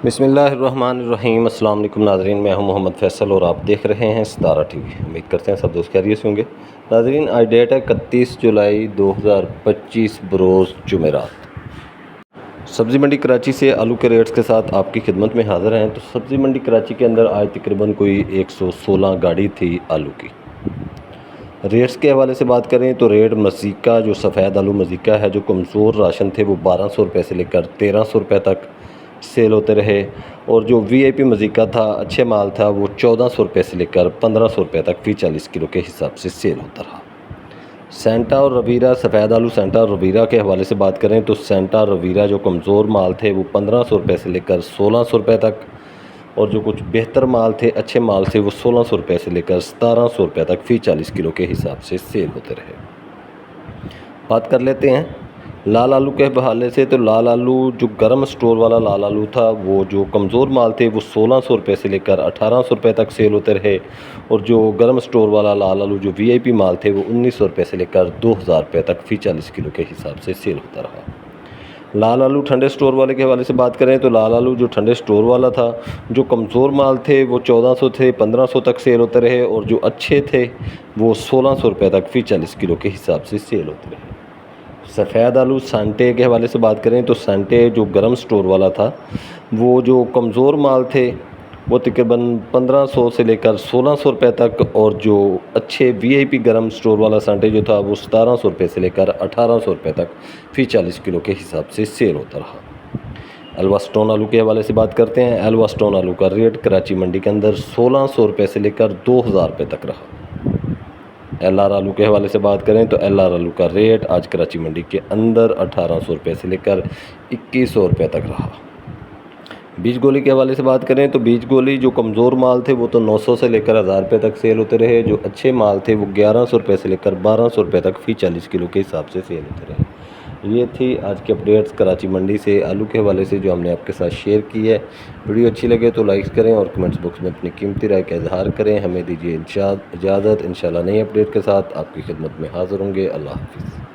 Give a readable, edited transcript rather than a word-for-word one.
बिस्मिल्लाहिर्रहमानिर्रहीम। अस्सलाम वालेकुम नाज़रीन, मैं हूं मोहम्मद फ़ैसल और आप देख रहे हैं सितारा टीवी। उम्मीद करते हैं सब दोस्त खैरियत से होंगे। नाज़रीन, आज डेट है 31 जुलाई 2025 बरोज़ जुमेरात। सब्ज़ी मंडी कराची से आलू के रेट्स के साथ आपकी खिदमत में हाज़िर हैं। तो सब्ज़ी मंडी कराची के अंदर आज तकरीबन कोई 116 गाड़ी थी आलू की। रेट्स के हवाले से बात करें तो रेट मज़ीका, जो सफ़ेद आलू मज़ीका है, जो कमज़ोर राशन थे, वो 1200 रुपये से लेकर 1300 रुपये तक सेल होते रहे। और जो वीआईपी मज़ीका था, अच्छे माल था, वो 1400 रुपये से लेकर 1500 रुपये तक फ़ी 40 किलो के हिसाब से सेल होता रहा। सेंटा और रवीरा, सफ़ेद आलू सेंटा और रवीरा के हवाले से बात करें तो सेंटा और रवीरा जो कमज़ोर माल थे, वो 1500 रुपये से लेकर 1600 रुपये तक, और जो कुछ बेहतर माल थे, अच्छे माल थे, वो 1600 रुपये से लेकर 1700 रुपये तक फ़ी 40 किलो के हिसाब से सेल होते रहे। बात कर लेते हैं लाल आलू के हवाले से। तो लाल आलू, जो गर्म स्टोर वाला लाल आलू था, वो जो कमज़ोर माल थे, वो 1600 रुपये से लेकर 1800 रुपये तक सेल होते रहे। और जो गर्म स्टोर वाला लाल आलू, जो वीआईपी माल थे, वो 1900 रुपये से लेकर 2000 रुपये तक फ़ी 40 किलो के हिसाब से सेल होता रहा। लाल आलू ठंडे स्टोर वाले के हवाले से बात करें तो लाल आलू जो ठंडे स्टोर वाला था, जो कमज़ोर माल थे, वो 1400 थे, 1500 तक सेल होते रहे। और जो अच्छे थे, वो 1600 रुपये तक फ़ी 40 किलो के हिसाब से सेल होते रहे। सफ़ेद आलू सांटे के हवाले से बात करें तो सांटे जो गर्म स्टोर वाला था, वो जो कमज़ोर माल थे, वो तकरीबन 1500 से लेकर 1600 रुपये तक। और जो अच्छे वीआईपी गर्म स्टोर वाला सांटे जो था, वो 1700 रुपये से लेकर 1800 रुपये तक फ़ी 40 किलो के हिसाब से सेल होता रहा। एलवा स्टोन आलू के हवाले से बात करते हैं। एलवा स्टोन आलू का रेट कराची मंडी के अंदर 1600 रुपये से लेकर 2000 रुपये तक रहा। एलआर आलू के हवाले से बात करें तो एलआर आलू का रेट आज कराची मंडी के अंदर 1800 रुपये से लेकर 2100 रुपये तक रहा। बीज गोली के हवाले से बात करें तो बीज गोली जो कमज़ोर माल थे, वो तो 900 से लेकर 1000 रुपये तक सेल होते रहे। जो अच्छे माल थे, वो 1100 रुपये से लेकर 1200 रुपये तक फ़ी 40 किलो के हिसाब से सेल होते रहे। ये थी आज की अपडेट्स कराची मंडी से आलू के हवाले से, जो हमने आपके साथ शेयर की है। वीडियो अच्छी लगे तो लाइक करें और कमेंट्स बॉक्स में अपनी कीमती राय का इजहार करें। हमें दीजिए इजाज़त। इंशाल्लाह नई अपडेट के साथ आपकी खिदमत में हाज़िर होंगे। अल्लाह हाफ़िज़।